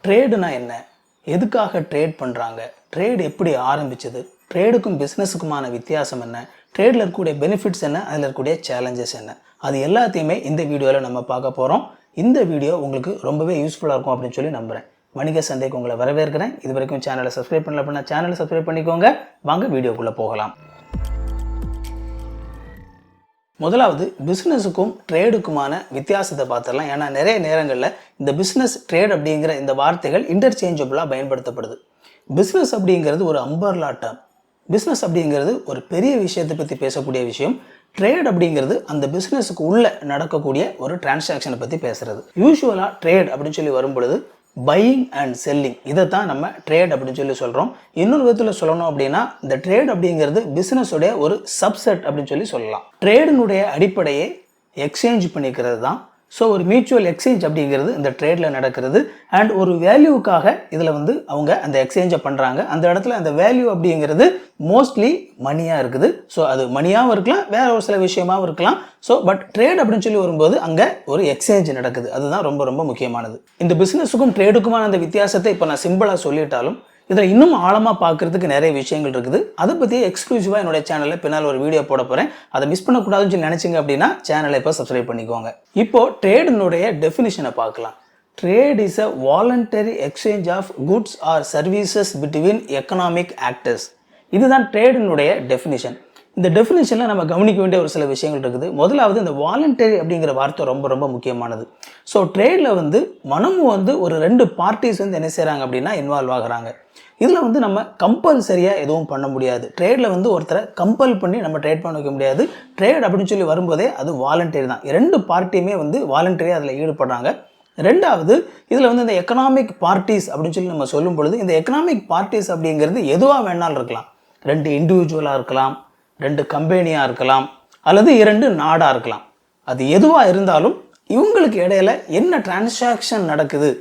ட்ரேடுனா என்ன, எதுக்காக ட்ரேட் பண்ணுறாங்க, ட்ரேட் எப்படி ஆரம்பிச்சது, ட்ரேடுக்கும் பிஸ்னஸுக்குமான வித்தியாசம் என்ன, ட்ரேடில் இருக்கக்கூடிய பெனிஃபிட்ஸ் என்ன, அதில் இருக்கக்கூடிய சேலஞ்சஸ் என்ன, அது எல்லாத்தையுமே இந்த வீடியோவில் நம்ம பார்க்க போகிறோம். இந்த வீடியோ உங்களுக்கு ரொம்பவே யூஸ்ஃபுல்லாக இருக்கும் அப்படின்னு சொல்லி நம்புகிறேன். வணிக சந்தைக்கு உங்களை வரவேற்கிறேன். இது வரைக்கும் சேனலை சப்ஸ்கிரைப் பண்ணல அப்படின்னா சேனலை சப்ஸ்கிரைப் பண்ணிக்கோங்க. வாங்க வீடியோக்குள்ளே போகலாம். முதலாவது பிஸ்னஸுக்கும் ட்ரேடுக்குமான வித்தியாசத்தை பார்த்துடலாம். ஏன்னா நிறைய நேரங்களில் இந்த பிஸ்னஸ் ட்ரேட் அப்படிங்கிற இந்த வார்த்தைகள் இன்டர்சேஞ்சபிளாக பயன்படுத்தப்படுது. பிஸ்னஸ் அப்படிங்கிறது ஒரு அம்பர்லா டேர்ம். பிஸ்னஸ் அப்படிங்கிறது ஒரு பெரிய விஷயத்தை பற்றி பேசக்கூடிய விஷயம். ட்ரேட் அப்படிங்கிறது அந்த பிஸ்னஸுக்கு உள்ளே நடக்கக்கூடிய ஒரு டிரான்சாக்ஷனை பற்றி பேசுகிறது. யூஸ்வலாக ட்ரேட் அப்படின்னு சொல்லி வரும்பொழுது பையிங் அண்ட் செல்லிங், இதை தான் நம்ம ட்ரேட் அப்படின்னு சொல்லி சொல்கிறோம். இன்னொரு விதத்தில் சொல்லணும் அப்படின்னா இந்த ட்ரேட் அப்படிங்கிறது பிஸ்னஸுடைய ஒரு சப்செட் அப்படின்னு சொல்லி சொல்லலாம். ட்ரேடினுடைய அடிப்படையே எக்ஸ்சேஞ்ச் பண்ணிக்கிறது தான். ஸோ ஒரு மியூச்சுவல் எக்ஸ்சேஞ்ச் அப்படிங்கிறது இந்த ட்ரேடில் நடக்கிறது. அண்ட் ஒரு வேல்யூக்காக இதில் அவங்க அந்த எக்ஸ்சேஞ்சை பண்ணுறாங்க. அந்த இடத்துல அந்த வேல்யூ அப்படிங்கிறது மோஸ்ட்லி மணியாக இருக்குது. ஸோ அது மணியாகவும் இருக்கலாம், வேற ஒரு சில விஷயமாகவும் இருக்கலாம். ஸோ பட் ட்ரேட் அப்படின்னு சொல்லி வரும்போது அங்கே ஒரு எக்ஸ்சேஞ்ச் நடக்குது. அதுதான் ரொம்ப ரொம்ப முக்கியமானது. இந்த பிஸ்னஸுக்கும் ட்ரேடுக்குமான அந்த வித்தியாசத்தை இப்போ நான் சிம்பிளாக சொல்லிட்டாலும் இதில் இன்னும் ஆழமாக பார்க்குறதுக்கு நிறைய விஷயங்கள் இருக்குது. அதை பற்றி எக்ஸ்க்ளூசிவாக என்னோட சேனலில் பின்னால் ஒரு வீடியோ போட போகிறேன். அதை மிஸ் பண்ணக்கூடாதுன்னு சொல்லி நினச்சிங்க அப்படின்னா சேனலை இப்போ சப்ஸ்கிரைப் பண்ணிக்கோங்க. இப்போது ட்ரேடினுடைய டெஃபினிஷனை பார்க்கலாம். Trade is a voluntary exchange of goods or services between economic actors. இதுதான் ட்ரேடினுடைய டெஃபினிஷன். இந்த டெஃபினிஷனில் நம்ம கவனிக்க வேண்டிய ஒரு சில விஷயங்கள் இருக்குது. முதலாவது இந்த வாலண்டரி அப்படிங்கிற வார்த்தை ரொம்ப ரொம்ப முக்கியமானது. ஸோ ட்ரேடில் மனமும் ஒரு ரெண்டு பார்ட்டிஸ் என்ன செய்கிறாங்க அப்படின்னா இன்வால்வ் ஆகுறாங்க. இதில் நம்ம கம்பல்சரியாக எதுவும் பண்ண முடியாது. ட்ரேடில் ஒருத்தரை கம்பல் பண்ணி நம்ம ட்ரேட் பண்ண வைக்க முடியாது. ட்ரேட் அப்படின்னு சொல்லி வரும்போதே அது வாலண்டரி தான். ரெண்டு பார்ட்டியுமே வாலண்டரியாக அதில் ஈடுபடுறாங்க. ரெண்டாவது இதில் இந்த எக்கனாமிக் பார்ட்டிஸ் அப்படின்னு சொல்லி நம்ம சொல்லும் பொழுது இந்த எக்கனாமிக் பார்ட்டிஸ் அப்படிங்கிறது எதுவாக வேணாலும் இருக்கலாம். ரெண்டு இண்டிவிஜுவலாக இருக்கலாம், ரெண்டு கம்பெனியாக இருக்கலாம், அல்லது இரண்டு நாடாக இருக்கலாம். அது எதுவாக இருந்தாலும் இவங்களுக்கு இடையில என்ன டிரான்சாக்ஷன் நடக்குது,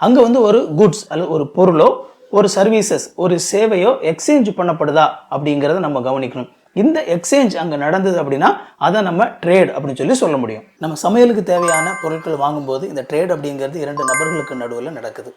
அங்கே ஒரு குட்ஸ் அல்லது ஒரு பொருளோ ஒரு சர்வீசஸ் ஒரு சேவையோ எக்ஸ்சேஞ்ச் பண்ணப்படுதா அப்படிங்கிறத நம்ம கவனிக்கணும். இந்த எக்ஸ்சேஞ்ச் அங்கே நடந்தது அப்படின்னா அதை நம்ம ட்ரேட் அப்படின்னு சொல்லி சொல்ல முடியும். நம்ம சமையலுக்கு தேவையான பொருட்கள் வாங்கும்போது இந்த ட்ரேட் அப்படிங்கிறது இரண்டு நபர்களுக்கு நடுவில் நடக்குது.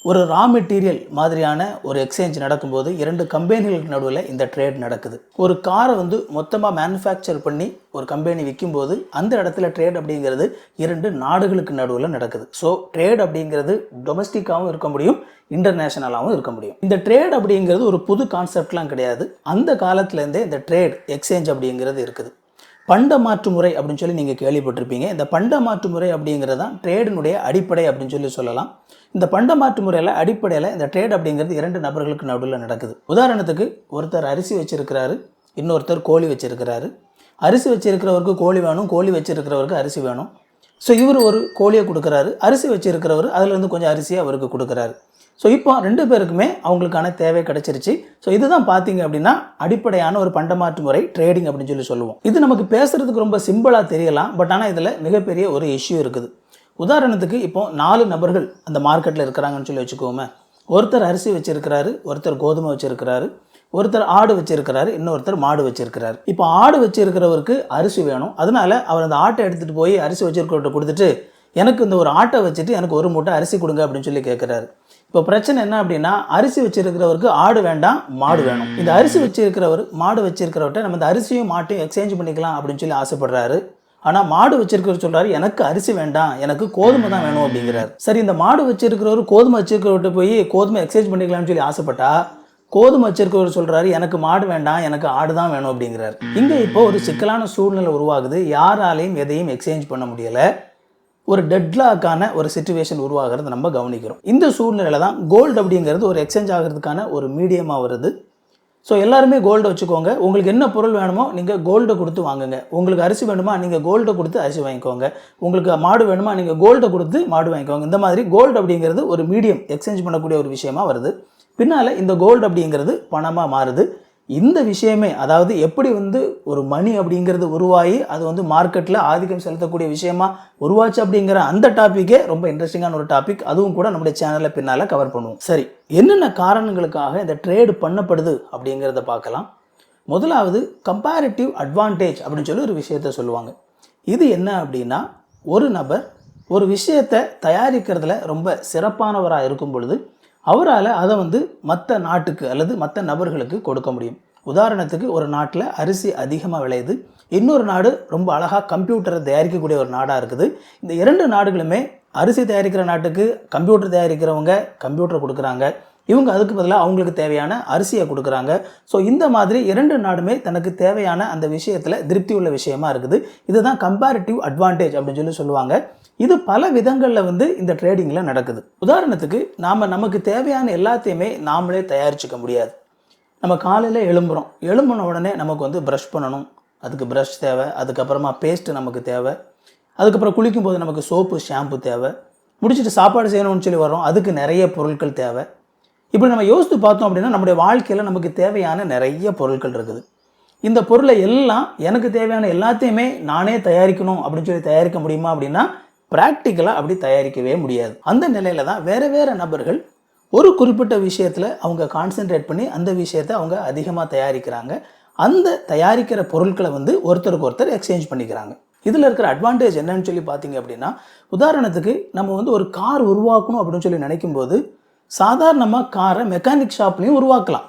ஒரு ரா மெட்டீரியல் மாதிரியான ஒரு எக்ஸ்சேஞ்ச் நடக்கும்போது இரண்டு கம்பெனிகளுக்கு நடுவில் இந்த ட்ரேட் நடக்குது. ஒரு காரை மொத்தமாக மேனுஃபேக்சர் பண்ணி ஒரு கம்பெனி விற்கும்போது அந்த இடத்துல ட்ரேட் அப்படிங்கிறது இரண்டு நாடுகளுக்கு நடுவில் நடக்குது. ஸோ ட்ரேட் அப்படிங்கிறது டொமஸ்டிக்காகவும் இருக்க முடியும், இன்டர்நேஷனலாகவும் இருக்க முடியும். இந்த ட்ரேட் அப்படிங்கிறது ஒரு புது கான்செப்ட்லாம் கிடையாது. அந்த காலத்துலேருந்தே இந்த ட்ரேட் எக்ஸ்சேஞ்ச் அப்படிங்கிறது இருக்குது. பண்ட மாற்று முறை அப்படின்னு சொல்லி நீங்கள் கேள்விப்பட்டிருப்பீங்க. இந்த பண்ட மாற்று முறை அப்படிங்கிறது தான் ட்ரேடினுடைய அடிப்படை அப்படின்னு சொல்லி சொல்லலாம். இந்த பண்ட மாற்று முறையில் அடிப்படையில் இந்த ட்ரேட் அப்படிங்கிறது இரண்டு நபர்களுக்கு நடுவில் நடக்குது. உதாரணத்துக்கு ஒருத்தர் அரிசி வச்சிருக்கிறாரு, இன்னொருத்தர் கோழி வச்சிருக்கிறாரு. அரிசி வச்சிருக்கிறவருக்கு கோழி வேணும், கோழி வச்சிருக்கிறவருக்கு அரிசி வேணும். ஸோ இவர் ஒரு கோழியை கொடுக்குறாரு, அரிசி வச்சிருக்கிறவர் அதுலேருந்து கொஞ்சம் அரிசியை அவருக்கு கொடுக்குறாரு. ஸோ இப்போ ரெண்டு பேருக்குமே அவங்களுக்கான தேவை கிடைச்சிருச்சு. ஸோ இதுதான் பார்த்தீங்க அப்படின்னா அடிப்படையான ஒரு பண்டமாற்று முறை ட்ரேடிங் அப்படின்னு சொல்லி சொல்லுவோம். இது நமக்கு பேசுறதுக்கு ரொம்ப சிம்பிளாக தெரியலாம், பட் ஆனால் இதில் மிகப்பெரிய ஒரு இஷ்யூ இருக்குது. உதாரணத்துக்கு இப்போ 4 நபர்கள் அந்த மார்க்கெட்டில் இருக்கிறாங்கன்னு சொல்லி வச்சுக்கோமே. ஒருத்தர் அரிசி வச்சிருக்கிறாரு, ஒருத்தர் கோதுமை வச்சிருக்கிறாரு, ஒருத்தர் ஆடு வச்சிருக்கிறாரு, இன்னொருத்தர் மாடு வச்சிருக்கிறாரு. இப்போ ஆடு வச்சிருக்கிறவருக்கு அரிசி வேணும். அதனால அவர் அந்த ஆட்டை எடுத்துகிட்டு போய் அரிசி வச்சிருக்கிறவர்கிட்ட கொடுத்துட்டு எனக்கு இந்த ஒரு ஆட்டை வச்சுட்டு எனக்கு ஒரு மூட்டை அரிசி கொடுங்க அப்படின்னு சொல்லி கேட்குறாரு. இப்போ பிரச்சனை என்ன அப்படின்னா அரிசி வச்சிருக்கிறவருக்கு ஆடு வேண்டாம், மாடு வேணும். இந்த அரிசி வச்சிருக்கிறவர் மாடு வச்சிருக்கிறவர்கிட்ட நம்ம இந்த அரிசியும் மாட்டையும் எக்ஸ்சேஞ்ச் பண்ணிக்கலாம் அப்படின்னு சொல்லி ஆசைப்படுறாரு. ஆனால் மாடு வச்சிருக்கிறவர் சொல்கிறாரு எனக்கு அரிசி வேண்டாம், எனக்கு கோதுமை தான் வேணும் அப்படிங்கிறாரு. சரி, இந்த மாடு வச்சிருக்கிறவர் கோதுமை வச்சிருக்கிறவர்கிட்ட போய் கோதுமை எக்ஸ்சேஞ்ச் பண்ணிக்கலாம்னு சொல்லி ஆசைப்பட்டா கோதுமை வச்சிருக்கிறவர் சொல்கிறாரு எனக்கு மாடு வேண்டாம், எனக்கு ஆடு தான் வேணும் அப்படிங்கிறாரு. இங்கே இப்போ ஒரு சிக்கலான சூழ்நிலை உருவாகுது. யாராலையும் எதையும் எக்ஸ்சேஞ்ச் பண்ண முடியலை. ஒரு டெட்லாக்கான ஒரு சிச்சுவேஷன் உருவாகிறது நம்ம கவனிக்கிறோம். இந்த சூழ்நிலையில் தான் கோல்டு அப்படிங்கிறது ஒரு எக்ஸ்சேஞ்ச் ஆகிறதுக்கான ஒரு மீடியமாக வருது. ஸோ எல்லாருமே கோல்டை வச்சுக்கோங்க. உங்களுக்கு என்ன பொருள் வேணுமோ நீங்கள் கோல்டை கொடுத்து வாங்குங்க. உங்களுக்கு அரிசி வேணுமா நீங்கள் கோல்டை கொடுத்து அரிசி வாங்கிக்கோங்க. உங்களுக்கு மாடு வேணுமா நீங்கள் கோல்டை கொடுத்து மாடு வாங்கிக்கோங்க. இந்த மாதிரி கோல்டு அப்படிங்கிறது ஒரு மீடியம் எக்ஸ்சேஞ்ச் பண்ணக்கூடிய ஒரு விஷயமா வருது. பின்னால் இந்த கோல்டு அப்படிங்கிறது பணமாக மாறுது. இந்த விஷயமே அதாவது எப்படி ஒரு மணி அப்படிங்கிறது உருவாகி அது மார்க்கெட்டில் ஆதிக்கம் செலுத்தக்கூடிய விஷயமா உருவாச்சு அப்படிங்கிற அந்த டாப்பிக்கே ரொம்ப இன்ட்ரெஸ்டிங்கான ஒரு டாபிக். அதுவும் கூட நம்முடைய சேனலில் பின்னால் கவர் பண்ணுவோம். சரி, என்னென்ன காரணங்களுக்காக இந்த ட்ரேடு பண்ணப்படுது அப்படிங்கிறத பார்க்கலாம். முதலாவது கம்பேரிட்டிவ் அட்வான்டேஜ் அப்படின்னு சொல்லி ஒரு விஷயத்த சொல்லுவாங்க. இது என்ன அப்படின்னா ஒரு நபர் ஒரு விஷயத்தை தயாரிக்கிறதுல ரொம்ப சிறப்பானவராக இருக்கும் பொழுது அவரால் அதை வந்து மற்ற நாட்டுக்கு அல்லது மற்ற நபர்களுக்கு கொடுக்க முடியும். உதாரணத்துக்கு ஒரு நாட்டில் அரிசி அதிகமாக விளையுது, இன்னொரு நாடு ரொம்ப அழகாக கம்ப்யூட்டரை தயாரிக்கக்கூடிய ஒரு நாடாக இருக்குது. இந்த 2 நாடுகளுமே அரிசி தயாரிக்கிற நாட்டுக்கு கம்ப்யூட்டர் தயாரிக்கிறவங்க கம்ப்யூட்டர் கொடுக்குறாங்க, இவங்க அதுக்கு பதிலாக அவங்களுக்கு தேவையான அரிசியை கொடுக்குறாங்க. ஸோ இந்த மாதிரி 2 நாடுமே தனக்கு தேவையான அந்த விஷயத்தில் திருப்தி உள்ள விஷயமா இருக்குது. இதுதான் கம்பேரிட்டிவ் அட்வான்டேஜ் அப்படின்னு சொல்லுவாங்க. இது பல விதங்களில் வந்து இந்த ட்ரேடிங்கில் நடக்குது. உதாரணத்துக்கு நமக்கு தேவையான எல்லாத்தையுமே நாமளே தயாரிச்சுக்க முடியாது. நம்ம காலையில் எழும்பின உடனே நமக்கு வந்து ப்ரஷ் பண்ணணும், அதுக்கு ப்ரஷ் தேவை, அதுக்கப்புறமா பேஸ்ட்டு நமக்கு தேவை, அதுக்கப்புறம் குளிக்கும்போது நமக்கு சோப்பு ஷாம்பு தேவை, முடிச்சுட்டு சாப்பாடு செய்யணும்னு சொல்லி வரோம், அதுக்கு நிறைய பொருட்கள் தேவை. இப்படி நம்ம யோசித்து பார்த்தோம் அப்படின்னா நம்முடைய வாழ்க்கையில் நமக்கு தேவையான நிறைய பொருட்கள் இருக்குது. இந்த பொருளை எல்லாம் எனக்கு தேவையான எல்லாத்தையுமே நானே தயாரிக்கணும் அப்படின்னு சொல்லி தயாரிக்க முடியுமா அப்படின்னா ப்ராக்டிக்கலாக அப்படி தயாரிக்கவே முடியாது. அந்த நிலையில தான் வேறு நபர்கள் ஒரு குறிப்பிட்ட விஷயத்தில் அவங்க கான்சென்ட்ரேட் பண்ணி அந்த விஷயத்தை அவங்க அதிகமாக தயாரிக்கிறாங்க. அந்த தயாரிக்கிற பொருட்களை வந்து ஒருத்தருக்கு ஒருத்தர் எக்ஸ்சேஞ்ச் பண்ணிக்கிறாங்க. இதில் இருக்கிற அட்வான்டேஜ் என்னன்னு சொல்லி பார்த்தீங்க அப்படின்னா, உதாரணத்துக்கு நம்ம வந்து ஒரு கார் உருவாக்கணும் அப்படின்னு சொல்லி நினைக்கும்போது சாதாரணமாக காரை மெக்கானிக் ஷாப்லேயும் உருவாக்கலாம்.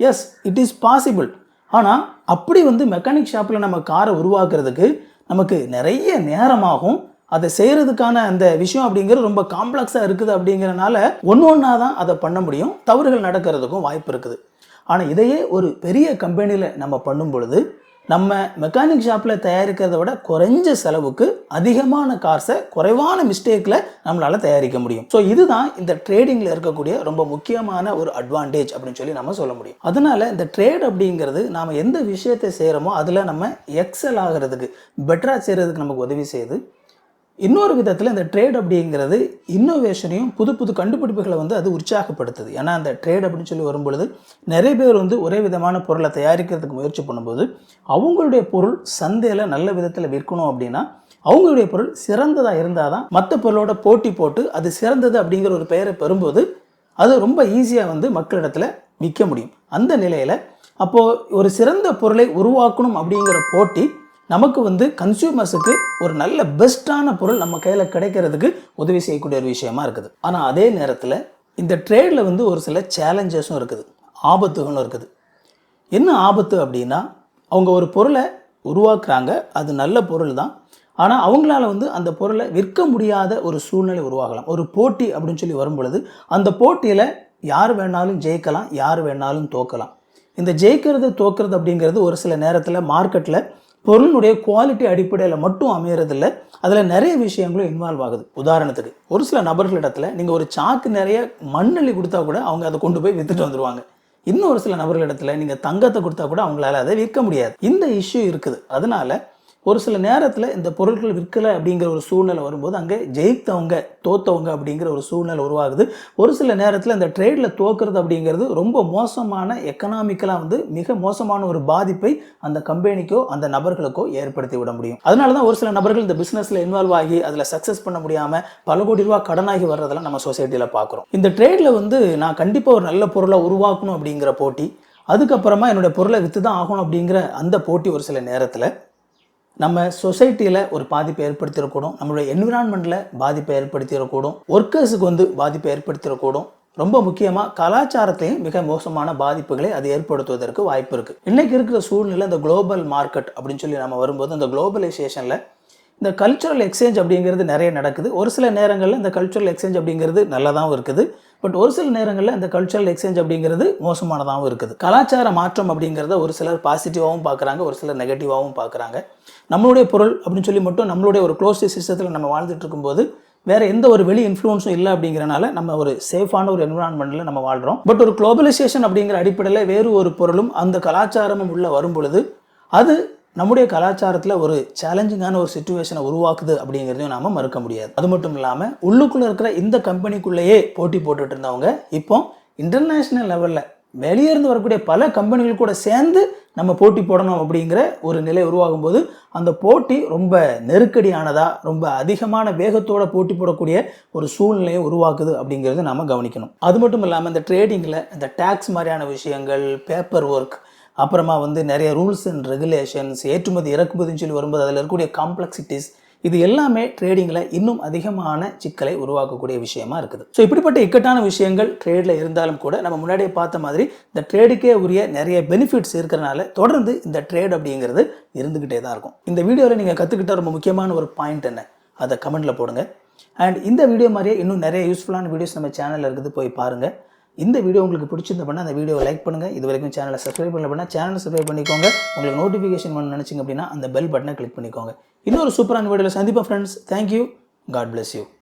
Yes, it is possible. ஆனால் அப்படி வந்து மெக்கானிக் ஷாப்பில் நம்ம காரை உருவாக்குறதுக்கு நமக்கு நிறைய நேரமாகும். அதை செய்கிறதுக்கான அந்த விஷயம் அப்படிங்கிறது ரொம்ப காம்ப்ளெக்ஸாக இருக்குது. அப்படிங்கிறனால ஒன்றா தான் அதை பண்ண முடியும், தவறுகள் நடக்கிறதுக்கும் வாய்ப்பு இருக்குது. ஆனால் இதையே ஒரு பெரிய கம்பெனியில் நம்ம பண்ணும் பொழுது நம்ம மெக்கானிக் ஷாப்பில் தயாரிக்கிறத விட குறைஞ்ச செலவுக்கு அதிகமான காசை குறைவான மிஸ்டேக்கில் நம்மளால் தயாரிக்க முடியும். ஸோ இதுதான் இந்த ட்ரேடிங்கில் இருக்கக்கூடிய ரொம்ப முக்கியமான ஒரு அட்வான்டேஜ் அப்படின்னு சொல்லி நம்ம சொல்ல முடியும். அதனால் இந்த ட்ரேட் அப்படிங்கிறது நாம் எந்த விஷயத்தை செய்கிறோமோ அதில் நம்ம எக்ஸல் ஆகிறதுக்கு, பெட்டராக செய்கிறதுக்கு நமக்கு உதவி செய்யுது. இன்னொரு விதத்தில் இந்த ட்ரேட் அப்படிங்கிறது இன்னோவேஷனையும் புது புது கண்டுபிடிப்புகளை வந்து அது உற்சாகப்படுத்துது. ஏன்னா அந்த ட்ரேட் அப்படின்னு சொல்லி வரும்பொழுது நிறைய பேர் வந்து ஒரே விதமான பொருளை தயாரிக்கிறதுக்கு முயற்சி பண்ணும்போது அவங்களுடைய பொருள் சந்தையில் நல்ல விதத்தில் விற்கணும் அப்படின்னா அவங்களுடைய பொருள் சிறந்ததாக இருந்தால் தான் மற்ற பொருளோட போட்டி போட்டு அது சிறந்தது அப்படிங்கிற ஒரு பெயரை பெறும்போது அது ரொம்ப ஈஸியாக வந்து மக்களிடத்தில் விற்க முடியும். அந்த நிலையில் அப்போது ஒரு சிறந்த பொருளை உருவாக்கணும் அப்படிங்கிற போட்டி நமக்கு வந்து கன்சியூமர்ஸுக்கு ஒரு நல்ல பெஸ்ட்டான பொருள் நம்ம கையில் கிடைக்கிறதுக்கு உதவி செய்யக்கூடிய ஒரு விஷயமா இருக்குது. ஆனால் அதே நேரத்தில் இந்த ட்ரேடில் வந்து ஒரு சில சேலஞ்சஸும் இருக்குது, ஆபத்துகளும் இருக்குது. என்ன ஆபத்து அப்படின்னா, அவங்க ஒரு பொருளை உருவாக்குறாங்க, அது நல்ல பொருள் தான், ஆனால் அவங்களால வந்து அந்த பொருளை விற்க முடியாத ஒரு சூழ்நிலை உருவாகலாம். ஒரு போட்டி அப்படின்னு சொல்லி வரும் பொழுது அந்த போட்டியில் யார் வேணாலும் ஜெயிக்கலாம், யார் வேணாலும் தோக்கலாம். இந்த ஜெயிக்கிறது தோக்கிறது அப்படிங்கிறது ஒரு சில நேரத்தில் மார்க்கெட்டில் பொருளுடைய குவாலிட்டி அடிப்படையில் மட்டும் அமையறதில்ல, அதில் நிறைய விஷயங்களும் இன்வால்வ் ஆகுது. உதாரணத்துக்கு ஒரு சில நபர்களிடத்தில் நீங்கள் ஒரு சாக்கு நிறைய மண்ணள்ளி கொடுத்தா கூட அவங்க அதை கொண்டு போய் விற்றுட்டு வந்துடுவாங்க. இன்னும் ஒரு சில நபர்களிடத்தில் நீங்கள் தங்கத்தை கொடுத்தா கூட அவங்களால அதை விற்க முடியாது. இந்த இஷ்யூ இருக்குது. அதனால ஒரு சில நேரத்தில் இந்த பொருட்கள் விற்கலை அப்படிங்கிற ஒரு சூழ்நிலை வரும்போது அங்கே ஜெயித்தவங்க தோத்தவங்க அப்படிங்கிற ஒரு சூழ்நிலை உருவாகுது. ஒரு சில நேரத்தில் இந்த ட்ரேடில் தோக்கிறது அப்படிங்கிறது ரொம்ப மோசமான எக்கனாமிக்கலாக வந்து மிக மோசமான ஒரு பாதிப்பை அந்த கம்பெனிக்கோ அந்த நபர்களுக்கோ ஏற்படுத்தி விட முடியும். அதனால தான் ஒரு சில நபர்கள் இந்த பிஸ்னஸில் இன்வால்வ் ஆகி அதில் சக்ஸஸ் பண்ண முடியாமல் பல கோடி ரூபா கடனாகி வர்றதெல்லாம் நம்ம சொசைட்டியில் பார்க்குறோம். இந்த ட்ரேடில் வந்து நான் கண்டிப்பாக ஒரு நல்ல பொருளை உருவாக்கணும் அப்படிங்கிற போட்டி, அதுக்கப்புறமா என்னுடைய பொருளை விற்று தான் ஆகணும் அப்படிங்கிற அந்த போட்டி ஒரு சில நேரத்தில் நம்ம சொசைட்டியில் ஒரு பாதிப்பை ஏற்படுத்திடக்கூடும், நம்மளுடைய என்விரான்மெண்ட்டில் பாதிப்பை ஏற்படுத்திடக்கூடும், ஒர்க்கர்ஸுக்கு வந்து பாதிப்பை ஏற்படுத்திடக்கூடும். ரொம்ப முக்கியமாக கலாச்சாரத்தையும் மிக மோசமான பாதிப்புகளை அது ஏற்படுத்துவதற்கு வாய்ப்பு இருக்குது. இன்றைக்கி இருக்கிற சூழ்நிலை இந்த குளோபல் மார்க்கெட் அப்படின்னு சொல்லி நம்ம வரும்போது இந்த குளோபலைசேஷனில் இந்த கல்ச்சுரல் எக்ஸ்சேஞ்ச் அப்படிங்கிறது நிறைய நடக்குது. ஒரு சில நேரங்களில் இந்த கல்ச்சுரல் எக்ஸ்சேஞ்ச் அப்படிங்கிறது நல்லதாகவும் இருக்குது, பட் ஒரு சில நேரங்களில் இந்த கல்ச்சுரல் எக்ஸ்சேஞ்ச் அப்படிங்கிறது மோசமானதாகவும் இருக்குது. கலாச்சார மாற்றம் அப்படிங்கிறத ஒரு சிலர் பாசிட்டிவாகவும் பார்க்குறாங்க, ஒரு சிலர் நெகட்டிவாகவும் பார்க்குறாங்க. நம்மளுடைய பொருள் அப்படின்னு சொல்லி மட்டும் நம்மளுடைய ஒரு க்ளோஸ்ட் சிஸ்டத்தில் நம்ம வாழ்ந்துட்டு இருக்கும்போது வேறு எந்த ஒரு வெளி இன்ஃப்ளூன்ஸும் இல்லை அப்படிங்கிறனால நம்ம ஒரு சேஃபான ஒரு என்விரான்மெண்ட்டில் நம்ம வாழ்கிறோம். பட் ஒரு குளோபலைசேஷன் அப்படிங்கிற அடிப்படையில் வேறு ஒரு பொருளும் அந்த கலாச்சாரமும் உள்ள வரும் பொழுது அது நம்முடைய கலாச்சாரத்தில் ஒரு சேலஞ்சிங்கான ஒரு சிச்சுவேஷனை உருவாக்குது அப்படிங்கிறதையும் நாம் மறுக்க முடியாது. அது மட்டும் இல்லாமல் உள்ளுக்குள்ளே இருக்கிற இந்த கம்பெனிக்குள்ளேயே போட்டி போட்டுட்டு இருந்தவங்க இப்போ இன்டர்நேஷ்னல் லெவலில் வெளியேருந்து வரக்கூடிய பல கம்பெனிகள் கூட சேர்ந்து நம்ம போட்டி போடணும் அப்படிங்கிற ஒரு நிலை உருவாகும் போது அந்த போட்டி ரொம்ப நெருக்கடியானதாக, ரொம்ப அதிகமான வேகத்தோடு போட்டி போடக்கூடிய ஒரு சூழ்நிலையை உருவாக்குது அப்படிங்கிறது நாம் கவனிக்கணும். அது மட்டும் இல்லாமல் இந்த ட்ரேடிங்கில் இந்த டேக்ஸ் மாதிரியான விஷயங்கள், பேப்பர் ஒர்க், அப்புறமா வந்து நிறைய ரூல்ஸ் அண்ட் ரெகுலேஷன்ஸ், ஏற்றுமதி இறக்குமதின்னு சொல்லி வரும்போது அதில் இருக்கக்கூடிய காம்ப்ளெக்சிட்டிஸ், இது எல்லாமே ட்ரேடிங்கில் இன்னும் அதிகமான சிக்கலை உருவாக்கக்கூடிய விஷயமா இருக்குது. ஸோ இப்படிப்பட்ட இக்கட்டான விஷயங்கள் ட்ரேடில் இருந்தாலும் கூட நம்ம முன்னாடியே பார்த்த மாதிரி இந்த ட்ரேடுக்கே உரிய நிறைய பெனிஃபிட்ஸ் இருக்கிறனால தொடர்ந்து இந்த ட்ரேட் அப்படிங்கிறது இருந்துக்கிட்டே தான் இருக்கும். இந்த வீடியோவில் நீங்கள் கற்றுக்கிட்ட ரொம்ப முக்கியமான ஒரு பாயிண்ட் என்ன, அதை கமெண்ட்டில் போடுங்க. அண்ட் இந்த வீடியோ மாதிரியே இன்னும் நிறைய யூஸ்ஃபுல்லான வீடியோஸ் நம்ம சேனலில் இருக்குது, போய் பாருங்கள். இந்த வீடியோ உங்களுக்கு பிடிச்சிருந்தா அந்த வீடியோவை லைக் பண்ணுங்கள். இது வரைக்கும் சேனலை சப்ஸ்கிரைப் பண்ணல சேனலை சப்ஸ்கிரைப் பண்ணிக்கோங்க. உங்களுக்கு நோட்டிஃபிகேஷன் பண்ண நினச்சிங்க அப்படின்னா அந்த பெல் பட்டனை கிளிக் பண்ணிக்கோங்க. இன்னொரு சூப்பரான வீடியோவில் சந்திப்போம் friends. Thank you. God bless you.